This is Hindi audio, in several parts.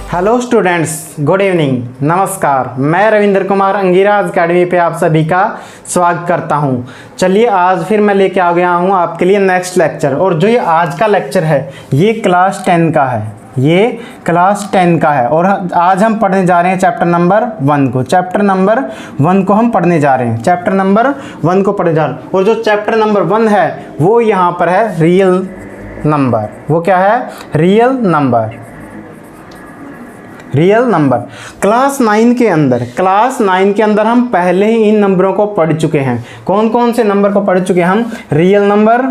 हेलो स्टूडेंट्स, गुड इवनिंग, नमस्कार। मैं रविंद्र कुमार अंगिराज अकेडमी पे आप सभी का स्वागत करता हूं। चलिए आज फिर मैं लेके आ गया हूं आपके लिए नेक्स्ट लेक्चर। और जो ये आज का लेक्चर है ये क्लास 10 का है, ये क्लास 10 का है। और आज हम पढ़ने जा रहे हैं चैप्टर नंबर 1 को। चैप्टर नंबर 1 को हम पढ़ने जा रहे हैं, चैप्टर नंबर 1 को पढ़ने जा रहे हैं। और जो चैप्टर नंबर 1 है वो यहाँ पर है रियल नंबर। वो क्या है? Real number. Real number class 9 के अंदर हम पहले ही इन नंबरों को पढ़ चुके हैं। कौन कौन से नंबर को पढ़ चुके हैं हम? Real number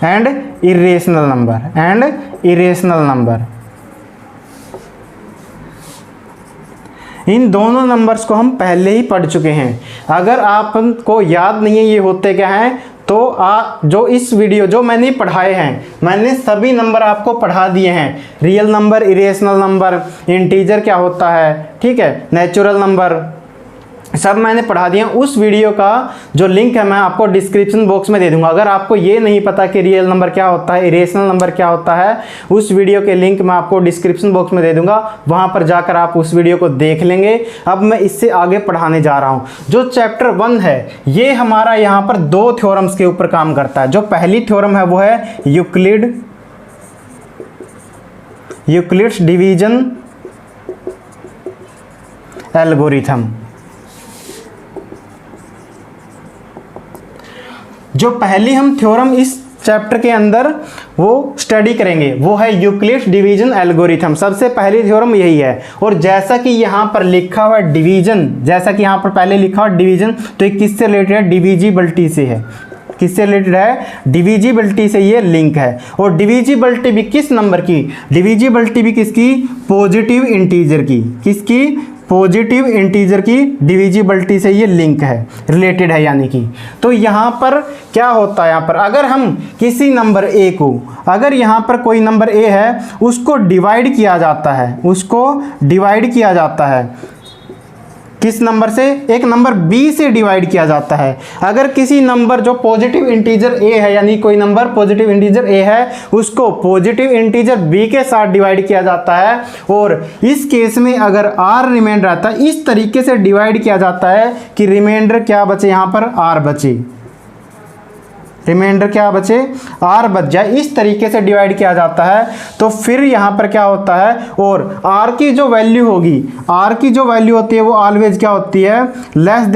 and irrational number. इन दोनों नंबर्स को हम पहले ही पढ़ चुके हैं। अगर आपको याद नहीं है ये होते क्या हैं, तो जो इस वीडियो जो मैंने पढ़ाए हैं, मैंने सभी नंबर आपको पढ़ा दिए हैं। Real number, irrational number, integer क्या होता है, ठीक है, नेचुरल नंबर, सब मैंने पढ़ा दिया। उस वीडियो का जो लिंक है मैं आपको डिस्क्रिप्शन बॉक्स में दे दूंगा। अगर आपको ये नहीं पता कि रियल नंबर क्या होता है, इरेशनल नंबर क्या होता है, उस वीडियो के लिंक मैं आपको डिस्क्रिप्शन बॉक्स में दे दूंगा। वहां पर जाकर आप उस वीडियो को देख लेंगे। अब मैं इससे आगे पढ़ाने जा रहा हूं। जो चैप्टर 1 है ये हमारा यहाँ पर 2 थ्योरम्स के ऊपर काम करता है। जो पहली थ्योरम है वो है यूक्लिड्स डिवीजन एल्गोरिथम। जो पहली हम थ्योरम इस चैप्टर के अंदर वो स्टडी करेंगे वो है यूक्लिड्स डिवीजन एल्गोरिथम। सबसे पहली थ्योरम यही है। और जैसा कि यहाँ पर लिखा हुआ डिवीजन, जैसा कि यहाँ पर पहले लिखा हुआ डिवीजन, तो ये किससे रिलेटेड है? डिविजिबिलिटी से है। किससे रिलेटेड है? डिविजिबिलिटी से ये लिंक है। और डिविजिबिलिटी भी किस नंबर की? डिविजिबिलिटी भी किसकी? पॉजिटिव इंटीजर की। किसकी? पॉजिटिव इंटीजर की डिविजिबिलिटी से ये लिंक है, रिलेटेड है यानी कि। तो यहाँ पर क्या होता है, यहाँ पर अगर हम किसी नंबर ए को, अगर यहाँ पर कोई नंबर ए है उसको डिवाइड किया जाता है, किस नंबर से? एक नंबर बी से डिवाइड किया जाता है। अगर किसी नंबर जो पॉजिटिव इंटीजर ए है, यानी कोई नंबर पॉजिटिव इंटीजर ए है, उसको पॉजिटिव इंटीजर बी के साथ डिवाइड किया जाता है, और इस केस में अगर आर रिमाइंडर आता है, इस तरीके से डिवाइड किया जाता है कि रिमाइंडर क्या बचे? यहाँ पर आर बचे। रिमाइंडर क्या बचे? आर बच जाए। इस तरीके से डिवाइड किया जाता है। तो फिर यहाँ पर क्या होता है, और आर की जो वैल्यू होगी, आर की जो वैल्यू होती है वो ऑलवेज क्या होती है? लेस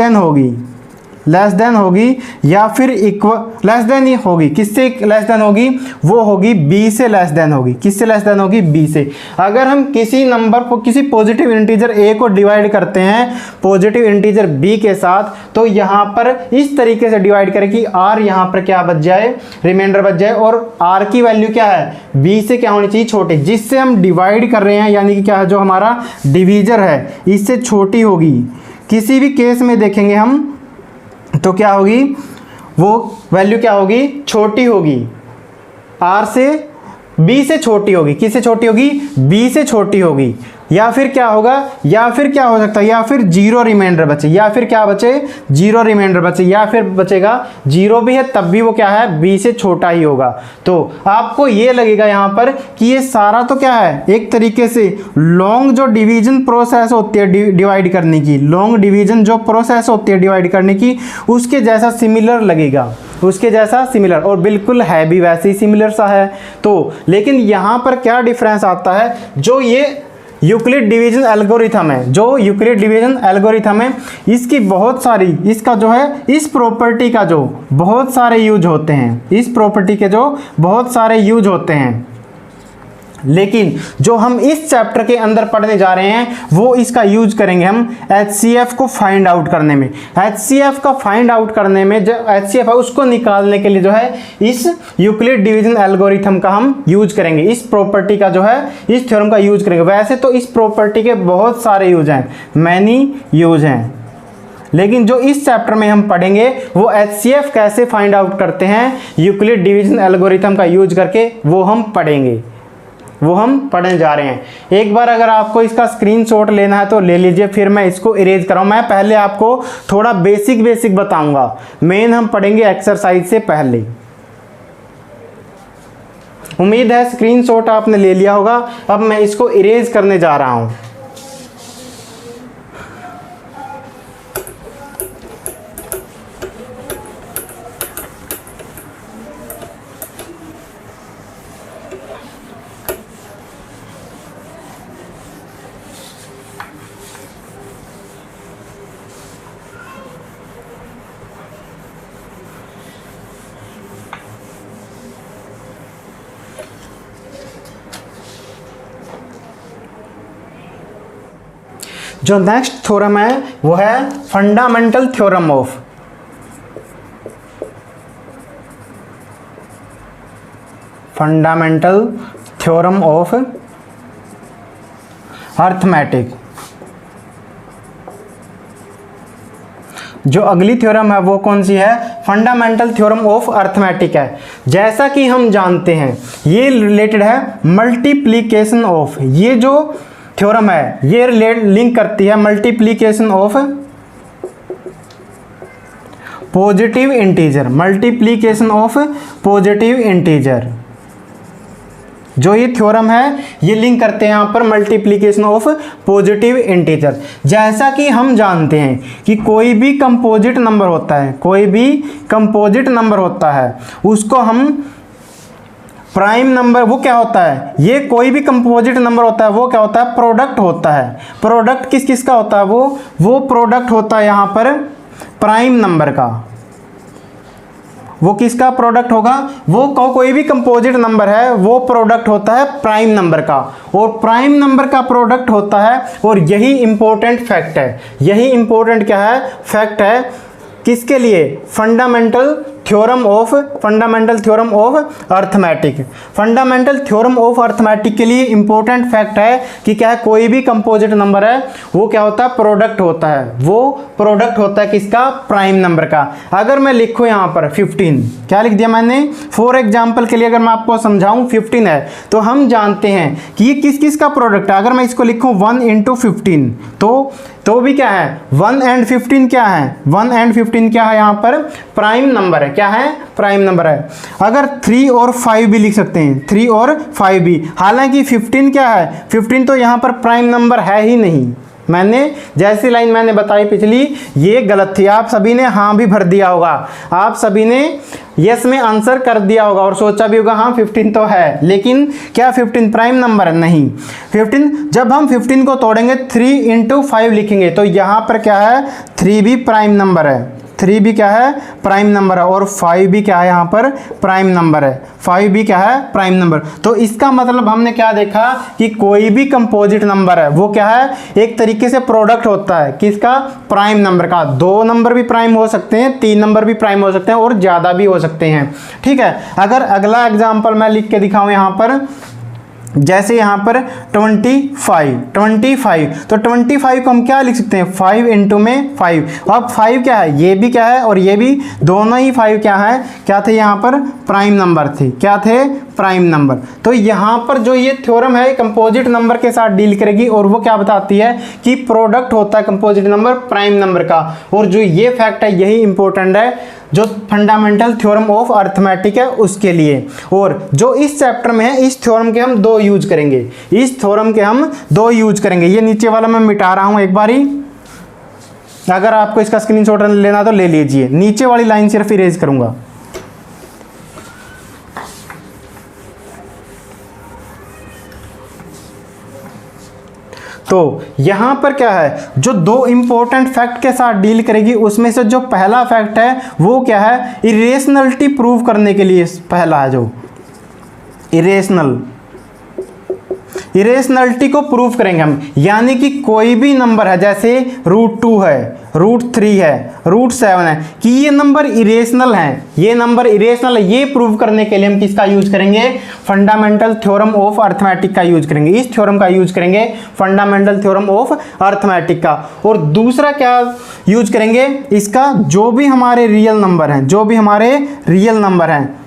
देन होगी या फिर इक्वल, लेस देन ही होगी। किससे लेस देन होगी? वो होगी बी से लेस देन होगी। किससे लेस देन होगी? बी से। अगर हम किसी नंबर को, किसी पॉजिटिव इंटीजर ए को डिवाइड करते हैं पॉजिटिव इंटीजर बी के साथ, तो यहाँ पर इस तरीके से डिवाइड करें कि आर यहाँ पर क्या बच जाए? रिमाइंडर बच जाए। और आर की वैल्यू क्या है? बी से क्या होनी चाहिए? छोटी। जिससे हम डिवाइड कर रहे हैं यानी कि क्या है, जो हमारा डिवीजर है इससे छोटी होगी। किसी भी केस में देखेंगे हम तो क्या होगी? वो वैल्यू क्या होगी? छोटी होगी। आर से बी से छोटी होगी। किससे छोटी होगी? बी से छोटी होगी। या फिर क्या होगा? या फिर क्या हो सकता है? या फिर जीरो रिमाइंडर बचे। या फिर क्या बचे? जीरो रिमाइंडर बचे। या फिर बचेगा जीरो भी है तब भी वो क्या है? बी से छोटा ही होगा। तो आपको ये लगेगा यहाँ पर कि ये सारा तो क्या है? एक तरीके से लॉन्ग जो डिवीजन प्रोसेस होती है डिवाइड करने की, लॉन्ग डिवीजन जो प्रोसेस होती है डिवाइड करने की, उसके जैसा सिमिलर लगेगा, उसके जैसा सिमिलर। और बिल्कुल है भी वैसे ही सिमिलर सा है। तो लेकिन यहाँ पर क्या डिफरेंस आता है? जो ये यूक्लिड डिवीजन एल्गोरिथम है, जो यूक्लिड डिवीजन एल्गोरिथम है, इसकी बहुत सारी, इसका जो है, इस प्रॉपर्टी का जो बहुत सारे यूज होते हैं, इस प्रॉपर्टी के जो बहुत सारे यूज होते हैं। लेकिन जो हम इस चैप्टर के अंदर पढ़ने जा रहे हैं वो इसका यूज करेंगे हम HCF को फाइंड आउट करने में। HCF का फाइंड आउट करने में जो HCF है उसको निकालने के लिए जो है इस यूक्लिड डिवीजन एल्गोरिथम का हम यूज करेंगे। इस प्रॉपर्टी का जो है, इस थ्योरम का यूज करेंगे। वैसे तो इस प्रॉपर्टी के बहुत सारे यूज हैं, मैनी यूज हैं, लेकिन जो इस चैप्टर में हम पढ़ेंगे वो HCF कैसे फाइंड आउट करते हैं यूक्लिड डिवीजन एल्गोरिथम का यूज करके, वो हम पढ़ेंगे, वो हम पढ़ने जा रहे हैं। एक बार अगर आपको इसका स्क्रीनशॉट लेना है तो ले लीजिए, फिर मैं इसको इरेज कराऊँ। मैं पहले आपको थोड़ा बेसिक बताऊंगा, मेन हम पढ़ेंगे एक्सरसाइज से पहले। उम्मीद है स्क्रीनशॉट आपने ले लिया होगा। अब मैं इसको इरेज करने जा रहा हूँ। जो नेक्स्ट थ्योरम है वो है फंडामेंटल थ्योरम ऑफ अर्थमेटिक। जो अगली थ्योरम है वो कौन सी है? फंडामेंटल थ्योरम ऑफ अर्थमेटिक है। जैसा कि हम जानते हैं ये रिलेटेड है मल्टीप्लिकेशन ऑफ, ये जो थ्योरम है ये लिंक करती है multiplication of positive integer, multiplication of positive integer. जो ये थ्योरम है ये लिंक करते हैं यहाँ पर मल्टीप्लिकेशन ऑफ पॉजिटिव इंटीजर। जैसा कि हम जानते हैं कि कोई भी कंपोजिट नंबर होता है, कोई भी कंपोजिट नंबर होता है उसको हम प्राइम नंबर, वो क्या होता है, ये कोई भी कंपोजिट नंबर होता है वो क्या होता है? प्रोडक्ट होता है। प्रोडक्ट किस किस का होता है? वो प्रोडक्ट होता है यहाँ पर प्राइम नंबर का। वो किसका प्रोडक्ट होगा? वो कोई भी कंपोजिट नंबर है वो प्रोडक्ट होता है प्राइम नंबर का, और प्राइम नंबर का प्रोडक्ट होता है। और यही इंपॉर्टेंट फैक्ट है, यही इंपॉर्टेंट क्या है? फैक्ट है। किसके लिए? Fundamental theorem of arithmetic. Fundamental theorem of arithmetic के लिए इंपॉर्टेंट फैक्ट है कि क्या है, कोई भी कंपोजिट नंबर है वो क्या होता है? प्रोडक्ट होता है। वो प्रोडक्ट होता है किसका? प्राइम नंबर का। अगर मैं लिखूँ यहाँ पर 15, क्या लिख दिया मैंने? फॉर एग्जाम्पल के लिए अगर मैं आपको समझाऊँ 15 है तो हम जानते हैं कि ये किस किस का प्रोडक्ट है। अगर मैं इसको लिखूँ 1 × 15 तो भी क्या है? 1 and 15 क्या है? 1 and 15 क्या है? यहाँ पर प्राइम नंबर है। क्या है? प्राइम नंबर है। अगर 3 और 5 भी लिख सकते हैं, 3 और 5 भी। हालांकि 15 क्या है? 15 तो यहाँ पर प्राइम नंबर है ही नहीं। मैंने जैसी लाइन मैंने बताई पिछली, ये गलत थी। आप सभी ने हाँ भी भर दिया होगा, आप सभी ने यस में आंसर कर दिया होगा और सोचा भी होगा हाँ 15 तो है, लेकिन क्या 15 प्राइम नंबर है? नहीं। 15 जब हम 15 को तोड़ेंगे 3 × 5 लिखेंगे तो यहाँ पर क्या है? 3 भी प्राइम नंबर है। 3 भी क्या है? प्राइम नंबर है। और 5 भी क्या है? यहाँ पर प्राइम नंबर है। 5 भी क्या है? Prime number. तो इसका मतलब हमने क्या देखा कि कोई भी कंपोजिट नंबर है वो क्या है? एक तरीके से प्रोडक्ट होता है किसका? प्राइम नंबर का। 2 नंबर भी प्राइम हो सकते हैं, 3 नंबर भी प्राइम हो सकते हैं और ज़्यादा भी हो सकते हैं। ठीक है। अगर अगला एग्जाम्पल मैं लिख के दिखाऊँ यहाँ पर, जैसे यहाँ पर 25, तो 25 को हम क्या लिख सकते हैं? 5 × में 5। अब 5 क्या है? ये भी क्या है और ये भी, दोनों ही 5 क्या है? क्या थे यहाँ पर? प्राइम नंबर थे। क्या थे? Prime number. तो यहाँ पर जो ये थ्योरम है कंपोजिट नंबर के साथ डील करेगी और वो क्या बताती है कि प्रोडक्ट होता है कंपोजिट नंबर प्राइम नंबर का। और जो ये फैक्ट है यही इंपॉर्टेंट है जो फंडामेंटल थ्योरम ऑफ अर्थमेटिक है उसके लिए। और जो इस चैप्टर में है इस थ्योरम के हम 2 यूज करेंगे, इस थ्योरम के हम 2 यूज करेंगे। ये नीचे वाला मैं मिटा रहा हूं एक बारी, अगर आपको इसका स्क्रीनशॉट लेना तो ले लीजिए। नीचे वाली लाइन सिर्फ इरेज करूंगा। तो यहाँ पर क्या है, जो 2 इंपॉर्टेंट फैक्ट के साथ डील करेगी उसमें से जो पहला फैक्ट है वो क्या है? इरेशनलिटी प्रूव करने के लिए पहला है, जो इरेशनलिटी को प्रूव करेंगे हम। यानी कि कोई भी नंबर है, जैसे √2 है, √3 है, √7 है, कि ये नंबर इरेशनल है, ये नंबर इरेशनल है, ये प्रूव करने के लिए हम किसका यूज करेंगे? फंडामेंटल थ्योरम ऑफ अर्थमेटिक का यूज करेंगे। इस थ्योरम का यूज करेंगे, फंडामेंटल थ्योरम ऑफ अर्थमेटिक का। और दूसरा क्या यूज करेंगे? इसका जो भी हमारे रियल नंबर हैं, जो भी हमारे रियल नंबर हैं,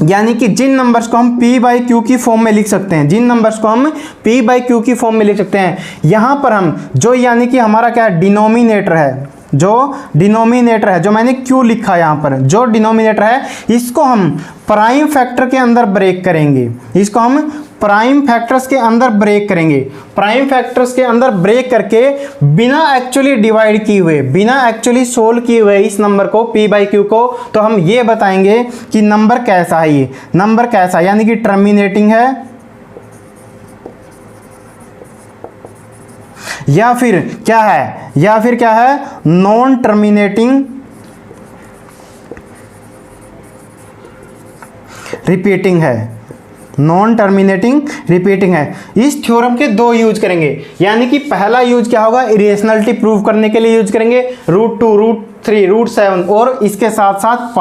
यानी कि जिन नंबर्स को हम p/q की फॉर्म में लिख सकते हैं, जिन नंबर्स को हम p/q की फॉर्म में लिख सकते हैं, यहाँ पर हम जो, यानी कि हमारा क्या है? डिनोमिनेटर है, जो डिनोमिनेटर है, जो मैंने क्यू लिखा है यहाँ पर, जो डिनोमिनेटर है इसको हम प्राइम फैक्टर के अंदर ब्रेक करेंगे, इसको हम प्राइम फैक्टर्स के अंदर ब्रेक करेंगे। प्राइम फैक्टर्स के अंदर ब्रेक करके बिना एक्चुअली डिवाइड किए हुए, बिना एक्चुअली सोल्व किए हुए इस नंबर को p/q को, तो हम ये बताएंगे कि नंबर कैसा है, ये नंबर कैसा है, यानी कि टर्मिनेटिंग है या फिर क्या है, या फिर क्या है, नॉन टर्मिनेटिंग रिपीटिंग है, नॉन टर्मिनेटिंग रिपीटिंग है। इस थ्योरम के दो यूज करेंगे, यानी कि पहला यूज क्या होगा, इरेशनलिटी प्रूव करने के लिए यूज करेंगे √2, √3, √7 और इसके साथ साथ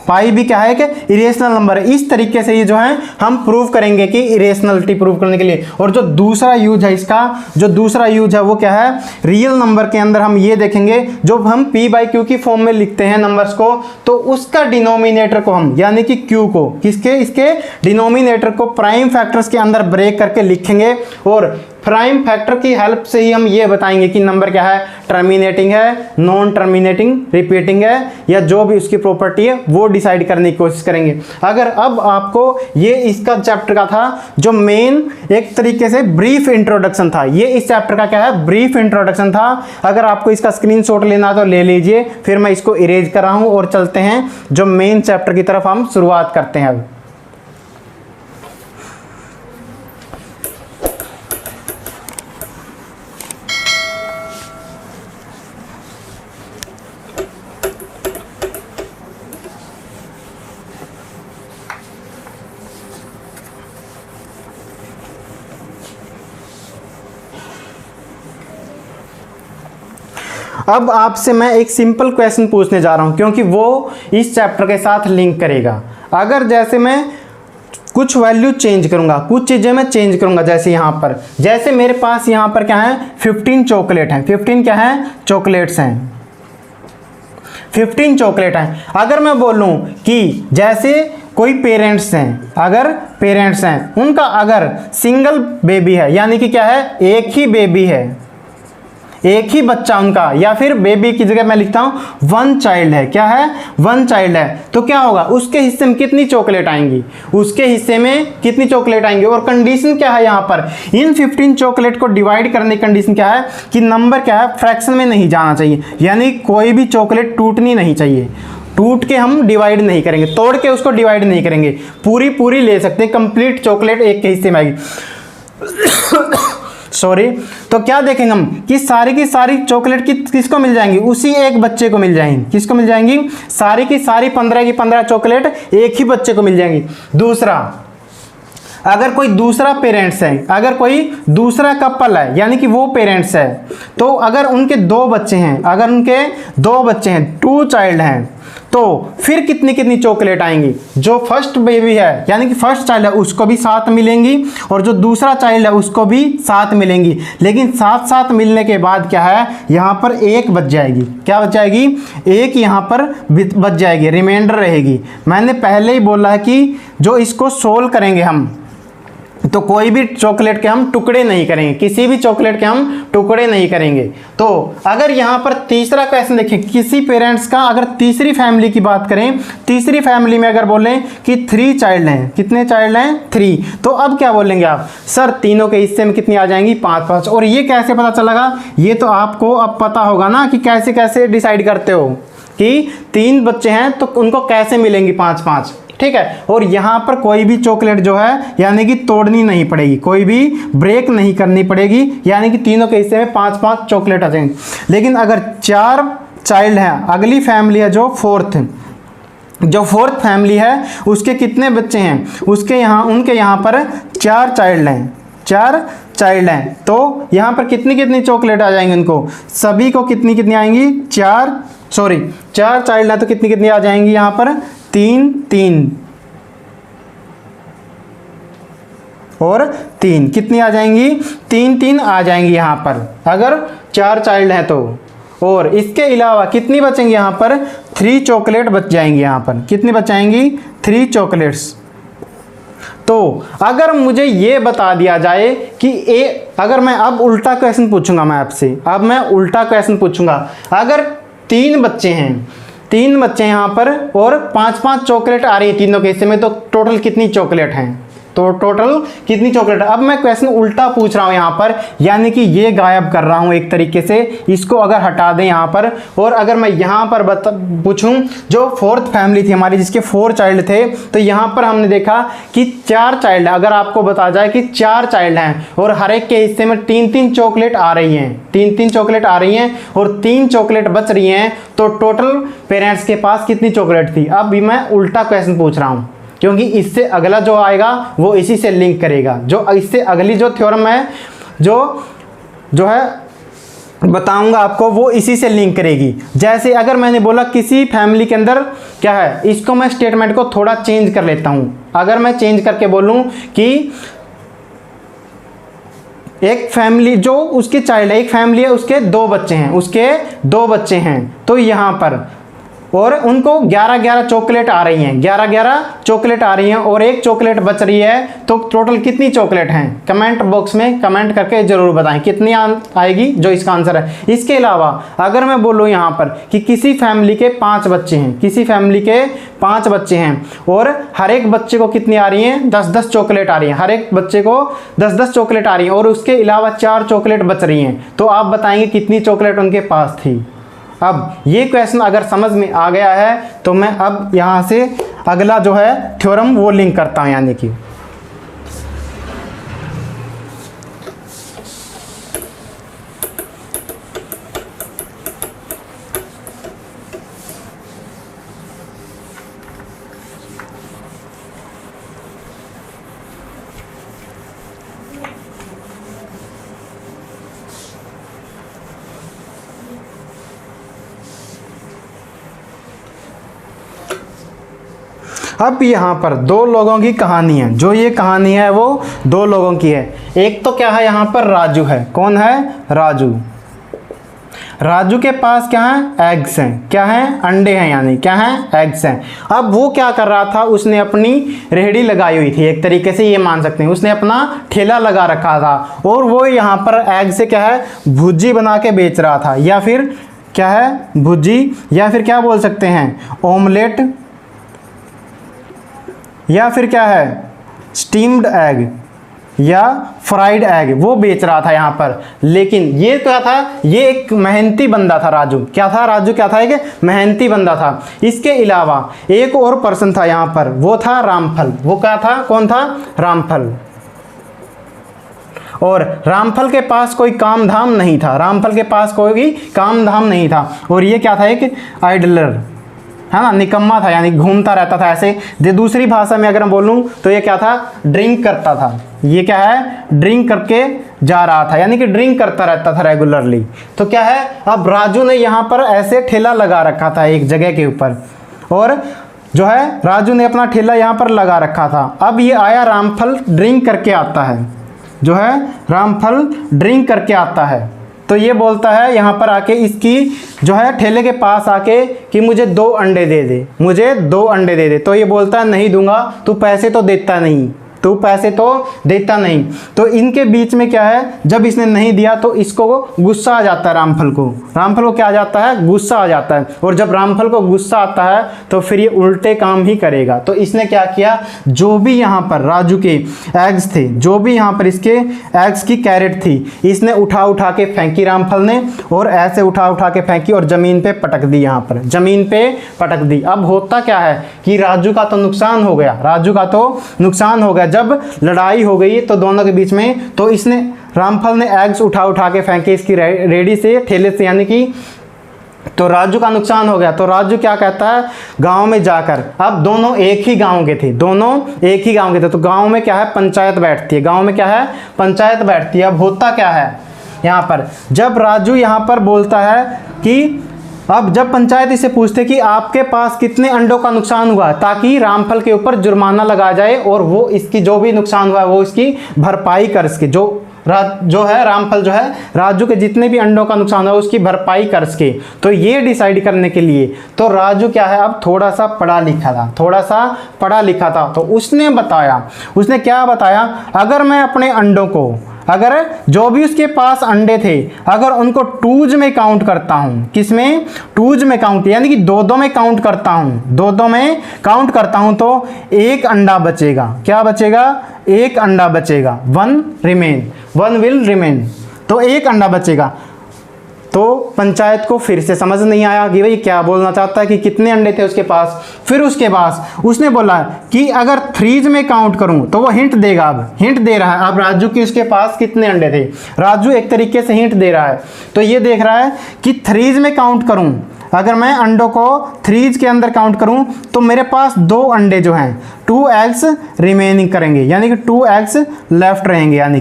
पाई भी क्या है कि इरेशनल नंबर है। इस तरीके से ये जो है हम प्रूव करेंगे कि इरेशनलिटी प्रूव करने के लिए। और जो दूसरा यूज है इसका, जो दूसरा यूज है वो क्या है, रियल नंबर के अंदर हम ये देखेंगे, जो हम p/q की फॉर्म में लिखते हैं नंबर्स को, तो उसका डिनोमिनेटर को हम, यानी कि q को, किसके, इसके डिनोमिनेटर को प्राइम फैक्टर्स के अंदर ब्रेक करके लिखेंगे और प्राइम फैक्टर की हेल्प से ही हम ये बताएंगे कि नंबर क्या है, टर्मिनेटिंग है, नॉन टर्मिनेटिंग रिपीटिंग है, या जो भी उसकी प्रॉपर्टी है वो डिसाइड करने की कोशिश करेंगे। अगर अब आपको ये इसका चैप्टर का था जो मेन एक तरीके से ब्रीफ इंट्रोडक्शन था, ये इस चैप्टर का क्या है, ब्रीफ इंट्रोडक्शन था। अगर आपको इसका स्क्रीनशॉट लेना तो ले लीजिए, फिर मैं इसको इरेज कर रहा हूँ और चलते हैं जो मेन चैप्टर की तरफ हम शुरुआत करते हैं। अब आपसे मैं एक सिंपल क्वेश्चन पूछने जा रहा हूं, क्योंकि वो इस चैप्टर के साथ लिंक करेगा। अगर जैसे मैं कुछ वैल्यू चेंज करूंगा, कुछ चीज़ें मैं चेंज करूंगा, जैसे यहाँ पर, जैसे मेरे पास यहाँ पर क्या है, 15 चॉकलेट हैं, 15 क्या है, चॉकलेट्स हैं, 15 चॉकलेट हैं। अगर मैं बोलूँ कि जैसे कोई पेरेंट्स हैं, अगर पेरेंट्स हैं उनका अगर सिंगल बेबी है, यानी कि क्या है, एक ही बेबी है, एक ही बच्चा उनका, या फिर बेबी की जगह मैं लिखता हूं 1 चाइल्ड है, क्या है, 1 चाइल्ड है, तो क्या होगा, उसके हिस्से में कितनी चॉकलेट आएंगी, उसके हिस्से में कितनी चॉकलेट आएंगी। और कंडीशन क्या है यहाँ पर, इन 15 चॉकलेट को डिवाइड करने की कंडीशन क्या है कि नंबर क्या है, फ्रैक्शन में नहीं जाना चाहिए, यानी कोई भी चॉकलेट टूटनी नहीं चाहिए, टूट के हम डिवाइड नहीं करेंगे, तोड़ के उसको डिवाइड नहीं करेंगे, पूरी ले सकते हैं, कंप्लीट चॉकलेट एक के हिस्से में आएगी। सॉरी, तो क्या देखेंगे हम कि सारी की सारी चॉकलेट किसको मिल जाएंगी, उसी एक बच्चे को मिल जाएंगी। किसको मिल जाएंगी, सारी की सारी 15 की 15 चॉकलेट एक ही बच्चे को मिल जाएंगी। दूसरा, अगर कोई दूसरा पेरेंट्स है, अगर कोई दूसरा कपल है, यानी कि वो पेरेंट्स है, तो अगर उनके 2 बच्चे हैं, अगर उनके 2 बच्चे हैं, 2 चाइल्ड हैं, तो फिर कितनी कितनी चॉकलेट आएंगी, जो फर्स्ट बेबी है, यानी कि फर्स्ट चाइल्ड है, उसको भी 7 मिलेंगी, और जो दूसरा चाइल्ड है उसको भी 7 मिलेंगी। लेकिन 7 मिलने के बाद क्या है, यहाँ पर 1 बच जाएगी, क्या बच जाएगी, 1 यहाँ पर बच जाएगी, रिमाइंडर रहेगी। मैंने पहले ही बोला है कि जो इसको सोल्व करेंगे हम, तो कोई भी चॉकलेट के हम टुकड़े नहीं करेंगे, किसी भी चॉकलेट के हम टुकड़े नहीं करेंगे। तो अगर यहाँ पर तीसरा क्वेश्चन देखें, किसी पेरेंट्स का अगर तीसरी फैमिली की बात करें, तीसरी फैमिली में अगर बोलें कि 3 चाइल्ड हैं, कितने चाइल्ड हैं, 3, तो अब क्या बोलेंगे आप, सर तीनों के हिस्से में कितनी आ जाएंगी, 5-5। और ये कैसे पता चलेगा, ये तो आपको अब पता होगा ना कि कैसे कैसे डिसाइड करते हो कि 3 बच्चे हैं तो उनको कैसे मिलेंगी 5-5, ठीक है। और यहाँ पर कोई भी चॉकलेट जो है, यानी कि तोड़नी नहीं पड़ेगी, कोई भी ब्रेक नहीं करनी पड़ेगी, यानी कि तीनों के हिस्से में 5-5 चॉकलेट आ जाएंगे। लेकिन अगर 4 चाइल्ड हैं, अगली फैमिली है जो फोर्थ फैमिली है, उसके कितने बच्चे हैं, उसके यहाँ, उनके यहाँ पर 4 चाइल्ड हैं, 4 चाइल्ड हैं, तो यहाँ पर कितनी कितनी चॉकलेट आ जाएंगी उनको, सभी को कितनी कितनी आएंगी, 4 चाइल्ड हैं तो कितनी कितनी आ जाएंगी, यहाँ पर 3 और 3 कितनी आ जाएंगी, 3 आ जाएंगी यहाँ पर, अगर 4 चाइल्ड हैं तो। और इसके अलावा कितनी बचेंगी, यहाँ पर 3 चॉकलेट बच जाएंगी, यहाँ पर कितनी बच जाएंगी, 3 चॉकलेट्स। तो अगर मुझे ये बता दिया जाए कि अगर मैं अब उल्टा क्वेश्चन पूछूंगा मैं आपसे, अब मैं उल्टा क्वेश्चन पूछूंगा, अगर 3 बच्चे हैं, 3 बच्चे यहाँ पर और 5-5 चॉकलेट आ रही है तीनों के हिस्से में, तो टोटल कितनी चॉकलेट हैं, तो टोटल कितनी चॉकलेट। अब मैं क्वेश्चन उल्टा पूछ रहा हूं यहां पर, यानी कि ये गायब कर रहा हूं एक तरीके से, इसको अगर हटा दें यहां पर, और अगर मैं यहां पर पूछूं जो 4th फैमिली थी हमारी जिसके 4 चाइल्ड थे, तो यहां पर हमने देखा कि 4 चाइल्ड है। अगर आपको बता जाए कि 4 चाइल्ड हैं और हर एक के हिस्से में 3-3 चॉकलेट आ रही हैं, 3-3 चॉकलेट आ रही हैं और 3 चॉकलेट बच रही हैं, तो टोटल पेरेंट्स के पास कितनी चॉकलेट थी। अब भी मैं उल्टा क्वेश्चन पूछ रहा हूं, क्योंकि इससे अगला जो आएगा वो इसी से लिंक करेगा, जो इससे अगली जो थ्योरम है जो है बताऊंगा आपको, वो इसी से लिंक करेगी। जैसे अगर मैंने बोला किसी फैमिली के अंदर क्या है, इसको मैं स्टेटमेंट को थोड़ा चेंज कर लेता हूं। अगर मैं चेंज करके बोलूं कि एक फैमिली जो उसकी चाइल्ड है, एक फैमिली है उसके 2 बच्चे हैं, उसके 2 बच्चे हैं, तो यहां पर और उनको 11-11 चॉकलेट आ रही हैं, 11-11 चॉकलेट आ रही हैं और 1 चॉकलेट बच रही है, तो टोटल कितनी चॉकलेट हैं। कमेंट बॉक्स में कमेंट करके जरूर बताएं कितनी आएगी जो इसका आंसर है। इसके अलावा अगर मैं बोलूँ यहाँ पर कि किसी फैमिली के 5 बच्चे हैं, किसी फैमिली के 5 बच्चे हैं और हर एक बच्चे को कितनी आ रही हैं, 10-10 चॉकलेट आ रही हैं, हर एक बच्चे को 10-10 चॉकलेट आ रही हैं और उसके अलावा 4 चॉकलेट बच रही हैं, तो आप बताएंगे कितनी चॉकलेट उनके पास थी। अब ये क्वेश्चन अगर समझ में आ गया है तो मैं अब यहाँ से अगला जो है थ्योरम वो लिंक करता हूँ, यानी कि अब यहाँ पर 2 लोगों की कहानी है, जो ये कहानी है वो 2 लोगों की है। एक तो क्या है यहाँ पर राजू है, कौन है, राजू। राजू के पास क्या है, एग्स हैं, क्या है, अंडे हैं, यानी क्या है, एग्स हैं। अब वो क्या कर रहा था, उसने अपनी रेहड़ी लगाई हुई थी, एक तरीके से ये मान सकते हैं, उसने अपना ठेला लगा रखा था और वो यहाँ पर एग से क्या है, भुर्जी बना के बेच रहा था, या फिर क्या है, भुर्जी, या फिर क्या बोल सकते हैं, ऑमलेट, या फिर क्या है, स्टीम्ड एग या फ्राइड एग, वो बेच रहा था यहाँ पर। लेकिन ये क्या था, ये एक मेहनती बंदा था राजू। क्या था राजू, क्या था, एक मेहनती बंदा था। इसके अलावा एक और पर्सन था यहाँ पर, वो था रामफल। वो क्या था, कौन था, रामफल। और रामफल के पास कोई काम धाम नहीं था, रामफल के पास कोई काम धाम नहीं था। और ये क्या था, एक आइडलर है ना, निकम्मा था, यानी घूमता रहता था ऐसे। दूसरी भाषा में अगर मैं बोलूँ तो ये क्या था, ड्रिंक करता था। ये क्या है, ड्रिंक करके जा रहा था, यानी कि ड्रिंक करता रहता था रेगुलरली। तो क्या है, अब राजू ने यहाँ पर ऐसे ठेला लगा रखा था एक जगह के ऊपर, और जो है राजू ने अपना ठेला यहाँ पर लगा रखा था। अब ये आया, रामफल ड्रिंक करके आता है, जो है रामफल ड्रिंक करके आता है। तो ये बोलता है यहाँ पर आके, इसकी जो है ठेले के पास आके कि मुझे 2 अंडे दे दे, मुझे 2 अंडे दे दे। तो ये बोलता है नहीं दूंगा, तू पैसे तो देता नहीं, तू पैसे तो देता नहीं। तो इनके बीच में क्या है, जब इसने नहीं दिया तो इसको गुस्सा आ जाता है, रामफल को क्या आ जाता है, गुस्सा आ जाता है। और जब रामफल को गुस्सा आता है तो फिर ये उल्टे काम ही करेगा। तो इसने क्या किया, जो भी यहाँ पर राजू के एग्स थे, जो भी यहाँ पर इसके एग्स की कैरेट थी, इसने उठा के फेंकी रामफल ने, और ऐसे उठा के फेंकी और ज़मीन पे पटक दी, यहाँ पर ज़मीन पे पटक दी। अब होता क्या है कि राजू का तो नुकसान हो गया, राजू का तो नुकसान हो गया। जब लड़ाई हो गई तो दोनों के बीच में, तो इसने रामफल ने एग्स उठा के फेंके इसकी रेडी से, ठेले से, यानी कि तो राजू का नुकसान हो गया। तो राजू क्या कहता है, गांव में जाकर, अब दोनों एक ही गांव के थे, दोनों एक ही गांव के थे, तो गांव में क्या है, पंचायत बैठती है, गांव में क्या है, पंचायत बैठती है। अब होता क्या है यहाँ पर, जब राजू यहाँ पर बोलता है कि अब जब पंचायत इसे पूछते कि आपके पास कितने अंडों का नुकसान हुआ, ताकि रामफल के ऊपर जुर्माना लगा जाए और वो इसकी जो भी नुकसान हुआ है वो इसकी भरपाई कर सके, जो जो है रामफल जो है राजू के जितने भी अंडों का नुकसान हुआ उसकी भरपाई कर सके। तो ये डिसाइड करने के लिए तो राजू क्या है, अब थोड़ा सा पढ़ा लिखा था, तो उसने क्या बताया, अगर मैं अपने अंडों को, अगर जो भी उसके पास अंडे थे अगर उनको टूज में काउंट करता हूं, किसमें, टूज में काउंट, यानी कि दो में काउंट करता हूं, तो एक अंडा बचेगा। क्या बचेगा, एक अंडा बचेगा, वन विल रिमेन, तो एक अंडा बचेगा। तो पंचायत को फिर से समझ नहीं आया कि भाई क्या बोलना चाहता है, कि कितने अंडे थे उसके पास। फिर उसके पास उसने बोला कि अगर थ्रीज में काउंट करूं तो वो हिंट देगा, अब हिंट दे रहा है अब राजू की उसके पास कितने अंडे थे। राजू एक तरीके से हिंट दे रहा है, तो ये देख रहा है कि थ्रीज में काउंट करूं, अगर मैं अंडों को थ्रीज के अंदर काउंट करूं तो मेरे पास 2 अंडे जो हैं 2 एग्स रिमेनिंग करेंगे, यानी कि 2 एग्स लेफ्ट रहेंगे, यानी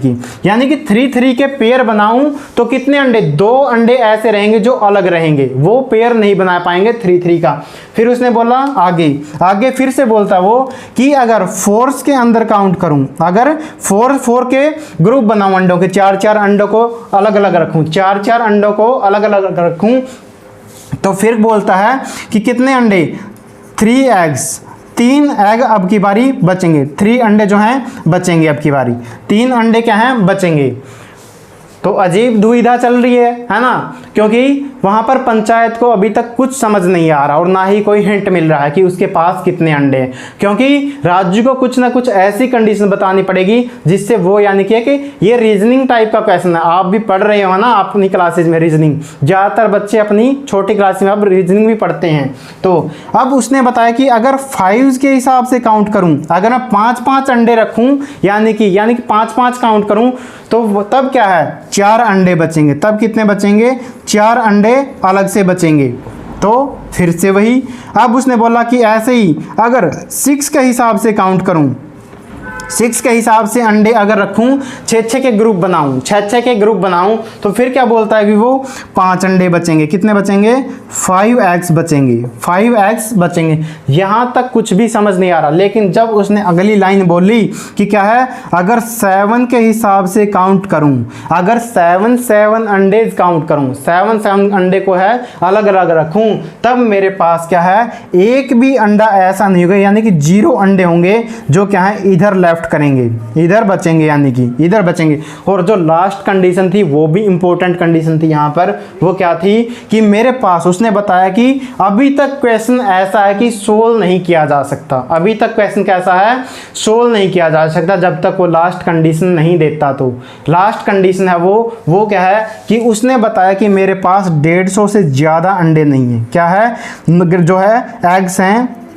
कि 3 के पेयर बनाऊं तो कितने अंडे, 2 अंडे ऐसे रहेंगे जो अलग रहेंगे, वो पेयर नहीं बना पाएंगे 3 का। फिर उसने बोला आगे फिर से बोलता वो कि अगर 4 के अंदर काउंट करूं, अगर 4 के ग्रुप बनाऊं अंडों के, 4 अंडों को अलग अलग रखूं, 4 अंडों को अलग अलग रखूं, तो फिर बोलता है कि कितने अंडे, 3 एग्स, 3 एग अब की बारी बचेंगे, 3 अंडे जो हैं बचेंगे अब की बारी, 3 अंडे क्या हैं बचेंगे। तो अजीब दुविधा चल रही है ना, क्योंकि वहां पर पंचायत को अभी तक कुछ समझ नहीं आ रहा और ना ही कोई हिंट मिल रहा है कि उसके पास कितने अंडे हैं, क्योंकि राजू को कुछ ना कुछ ऐसी कंडीशन बतानी पड़ेगी जिससे वो, यानी कि ये रीजनिंग टाइप का क्वेश्चन है, आप भी पढ़ रहे हो ना अपनी क्लासेज में रीजनिंग, ज़्यादातर बच्चे अपनी छोटी क्लास में अब रीजनिंग भी पढ़ते हैं। तो अब उसने बताया कि अगर 5 के हिसाब से काउंट करूँ, अगर मैं 5 अंडे रखूँ, यानी कि 5 काउंट करूँ, तो तब क्या है 4 अंडे बचेंगे, तब कितने बचेंगे, 4 अंडे अलग से बचेंगे। तो फिर से वही, अब उसने बोला कि ऐसे ही अगर 6 के हिसाब से काउंट करूं, 6 के हिसाब से अंडे अगर रखूं, 6 के ग्रुप बनाऊं, 6 के ग्रुप बनाऊं, तो फिर क्या बोलता है कि वो 5 अंडे बचेंगे, कितने बचेंगे, 5 एग्स बचेंगे। यहां तक कुछ भी समझ नहीं आ रहा, लेकिन जब उसने अगली लाइन बोली कि क्या है, अगर 7 के हिसाब से काउंट करूं, अगर 7 अंडे काउंट करूं, 7 अंडे को है अलग अलग रखूं, तब मेरे पास क्या है, एक भी अंडा ऐसा नहीं होगा, यानी कि 0 अंडे होंगे जो क्या है इधर लेफ्ट करेंगे, इधर बचेंगे, यानी कि इधर बचेंगे। और जो लास्ट कंडीशन थी वो भी इंपॉर्टेंट कंडीशन थी यहाँ पर, वो क्या थी कि मेरे पास, उसने बताया कि अभी तक क्वेश्चन ऐसा है कि सोल्व नहीं किया जा सकता, अभी तक क्वेश्चन कैसा है, सोल्व नहीं किया जा सकता जब तक वो लास्ट कंडीशन नहीं देता। तो लास्ट कंडीशन है वो क्या है कि उसने बताया कि मेरे पास 150 से ज़्यादा अंडे नहीं है, क्या है, जो है एग्स हैं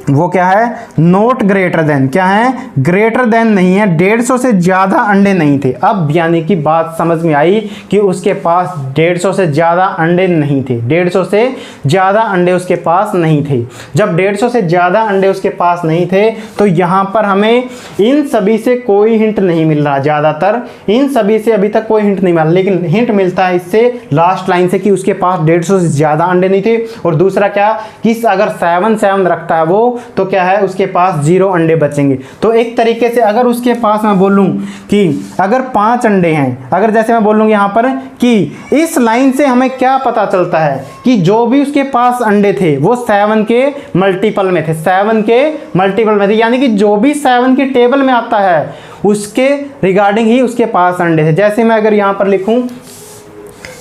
वो क्या है, नॉट ग्रेटर देन, क्या है, ग्रेटर देन नहीं है, 150 से ज़्यादा अंडे नहीं थे। अब यानी कि बात समझ में आई कि उसके पास 150 से ज़्यादा अंडे नहीं थे, 150 से ज़्यादा अंडे उसके पास नहीं थे। जब 150 से ज़्यादा अंडे उसके पास नहीं थे तो यहाँ पर हमें इन सभी से कोई हिंट नहीं मिल रहा, ज़्यादातर इन सभी से अभी तक कोई हिंट नहीं मिला, लेकिन हिंट मिलता है इससे लास्ट लाइन से कि उसके पास 150 से ज़्यादा अंडे नहीं थे। और दूसरा क्या कि अगर 7 रखता है वो, तो क्या है उसके पास 0 अंडे बचेंगे। तो एक तरीके से अगर उसके पास मैं बोलूं कि अगर 5 अंडे हैं, अगर जैसे मैं बोलूंगा यहाँ पर कि इस लाइन से हमें क्या पता चलता है कि जो भी उसके पास अंडे थे वो 7 के मल्टीपल में थे, 7 के मल्टीपल में थे, यानी कि जो भी 7 की टेबल में आता है उसके रिगार्डिंग ही उसके पास अंडे थे। जैसे मैं अगर यहाँ पर लिखूं,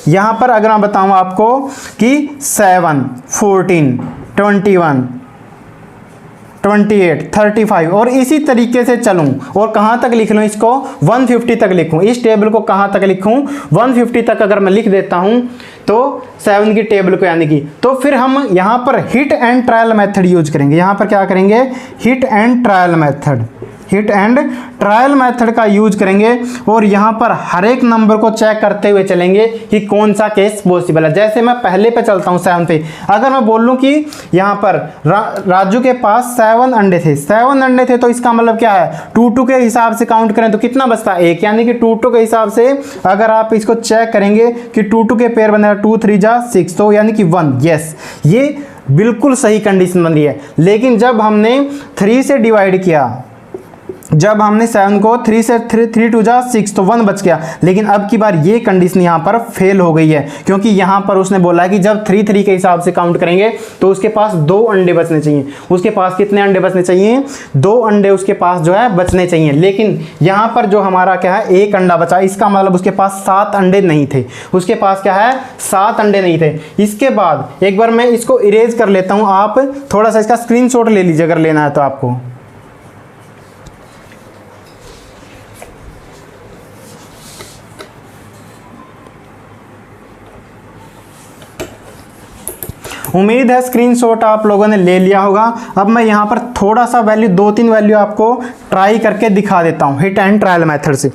यहाँ पर अगर मैं बताऊं आपको कि 7, 14, 21, 28, 35 और इसी तरीके से चलूं और कहाँ तक लिख लूँ इसको, 150 तक लिखूं, इस टेबल को कहाँ तक लिखूं, 150 तक अगर मैं लिख देता हूं तो 7 की टेबल को, यानी कि तो फिर हम यहाँ पर hit and trial method use करेंगे। यहाँ पर क्या करेंगे, हिट एंड ट्रायल मेथड का यूज करेंगे और यहाँ पर हर एक नंबर को चेक करते हुए चलेंगे कि कौन सा केस पॉसिबल है। जैसे मैं पहले पे चलता हूँ 7 पे, अगर मैं बोल लूँ कि यहाँ पर राजू के पास 7 अंडे थे, तो इसका मतलब क्या है, 2 के हिसाब से काउंट करें तो कितना बचता है, 1, यानी कि 2 के हिसाब से अगर आप इसको चेक करेंगे कि 2 के पेयर बनेगा, 2 3 जा 6, तो यानी कि 1। यस, ये बिल्कुल सही कंडीशन बन रही है। लेकिन जब हमने 3 से डिवाइड किया, जब हमने 7 को 3 से 3 2 जा 6 तो 1 बच गया, लेकिन अब की बार ये कंडीशन यहाँ पर फेल हो गई है, क्योंकि यहाँ पर उसने बोला है कि जब 3 3 के हिसाब से काउंट करेंगे तो उसके पास 2 अंडे बचने चाहिए। उसके पास कितने अंडे बचने चाहिए? 2 अंडे उसके पास जो है बचने चाहिए, लेकिन यहाँ पर जो हमारा क्या है 1 अंडा बचा, इसका मतलब उसके पास 7 अंडे नहीं थे। उसके पास क्या है 7 अंडे नहीं थे। इसके बाद एक बार मैं इसको इरेज कर लेता हूँ, आप थोड़ा सा इसका स्क्रीनशॉट ले लीजिए अगर लेना है तो आपको। उम्मीद है स्क्रीनशॉट आप लोगों ने ले लिया होगा। अब मैं यहाँ पर थोड़ा सा वैल्यू 2-3 वैल्यू आपको ट्राई करके दिखा देता हूँ हिट एंड ट्रायल मेथड से।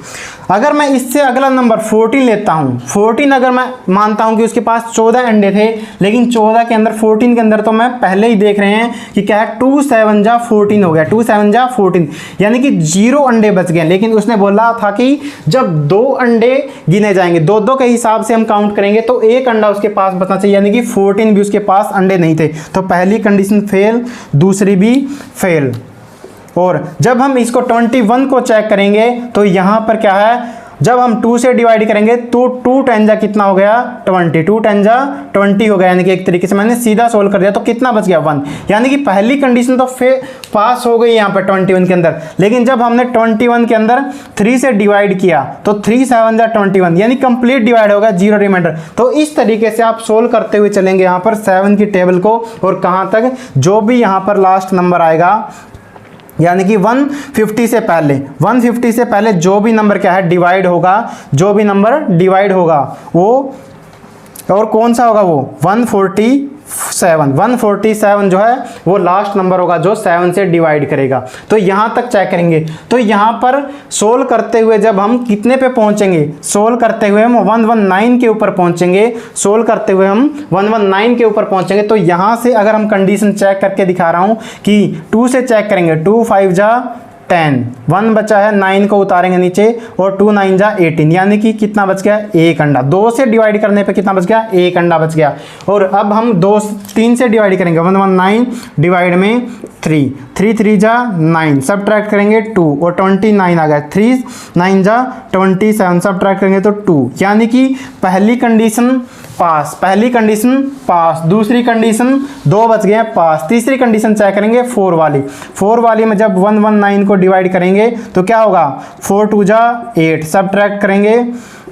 अगर मैं इससे अगला नंबर 14 लेता हूँ, 14 अगर मैं मानता हूँ कि उसके पास 14 अंडे थे, लेकिन 14 के अंदर 14 के अंदर तो मैं पहले ही देख रहे हैं कि क्या है 2 7 जा 14 हो गया, 2 7 जा 14, यानी कि 0 अंडे बच गए। लेकिन उसने बोला था कि जब 2 अंडे गिने जाएंगे, 2-2 के हिसाब से हम काउंट करेंगे तो 1 अंडा उसके पास बचना चाहिए, यानी कि 14 भी उसके पास अंडे नहीं थे। तो पहली कंडीशन फेल, दूसरी भी फेल। और जब हम इसको 21 को चेक करेंगे तो यहाँ पर क्या है, जब हम 2 से डिवाइड करेंगे तो 2 10 जा कितना हो गया 20, 2 10 जा 20 हो गया, यानी कि एक तरीके से मैंने सीधा सोल्व कर दिया। तो कितना बच गया 1, यानी कि पहली कंडीशन तो पास हो गई यहाँ पर 21 के अंदर। लेकिन जब हमने 21 के अंदर 3 से डिवाइड किया तो 3 7 जा 21, यानी कंप्लीट डिवाइड होगा, 0 रिमाइंडर। तो इस तरीके से आप सोल्व करते हुए चलेंगे यहाँ पर 7 की टेबल को, और कहाँ तक, जो भी यहाँ पर लास्ट नंबर आएगा, यानी कि 150 से पहले, 150 से पहले जो भी नंबर क्या है डिवाइड होगा, जो भी नंबर डिवाइड होगा वो, और कौन सा होगा वो 147 जो है वो लास्ट नंबर होगा जो 7 से डिवाइड करेगा। तो यहाँ तक चेक करेंगे। तो यहाँ पर सोल्व करते हुए जब हम कितने पे पहुँचेंगे, सोल्व करते हुए हम 119 के ऊपर पहुँचेंगे, सोल्व करते हुए हम 119 के ऊपर पहुँचेंगे। तो यहाँ से अगर हम कंडीशन चेक करके दिखा रहा हूँ कि 2 से चेक करेंगे, 2 5 जा 10, 1 बचा है, 9 को उतारेंगे नीचे, और 2 9 जा 18, यानी कि कितना बच गया 1 अंडा। 2 से डिवाइड करने पे कितना बच गया 1 अंडा बच गया। और अब हम 3 से डिवाइड करेंगे, 119 डिवाइड में 3, 3 3 जा 9, सब्ट्रैक्ट करेंगे 2, और 29 आ गया, 3 9 जा 27, सब्ट्रैक्ट करेंगे तो 2, यानी कि पहली कंडीशन पास, पहली कंडीशन पास, दूसरी कंडीशन 2 बच गए पास, तीसरी कंडीशन चेक करेंगे 4 वाली में जब 119 को डिवाइड करेंगे तो क्या होगा 4 2 जा 8, सब्ट्रैक्ट करेंगे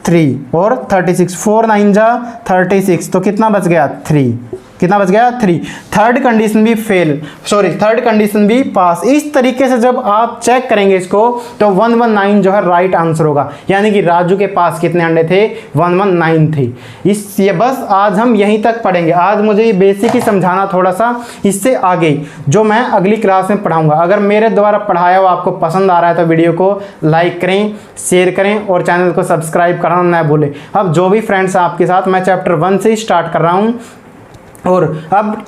3 और 36, 4 9 जा 36, तो कितना बच गया 3, कितना बच गया 3। थर्ड कंडीशन भी फेल, सॉरी थर्ड कंडीशन भी पास। इस तरीके से जब आप चेक करेंगे इसको तो 119 जो है राइट आंसर होगा, यानी कि राजू के पास कितने अंडे थे 119 थे। ये बस आज हम यहीं तक पढ़ेंगे। आज मुझे ये बेसिक ही समझाना थोड़ा सा, इससे आगे जो मैं अगली क्लास में पढ़ाऊंगा। अगर मेरे द्वारा पढ़ाया हुआ आपको पसंद आ रहा है तो वीडियो को लाइक करें, शेयर करें और चैनल को सब्सक्राइब करना ना भूलें। अब जो भी फ्रेंड्स आपके साथ, मैं चैप्टर 1 से ही स्टार्ट कर रहा हूँ और अब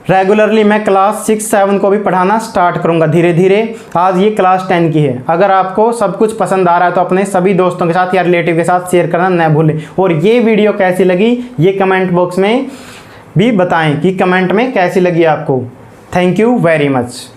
रेगुलरली मैं क्लास 6 7 को भी पढ़ाना स्टार्ट करूंगा धीरे धीरे। आज ये क्लास 10 की है। अगर आपको सब कुछ पसंद आ रहा है तो अपने सभी दोस्तों के साथ या रिलेटिव के साथ शेयर करना न भूलें। और ये वीडियो कैसी लगी ये कमेंट बॉक्स में भी बताएं कि कमेंट में कैसी लगी आपको। Thank you very much.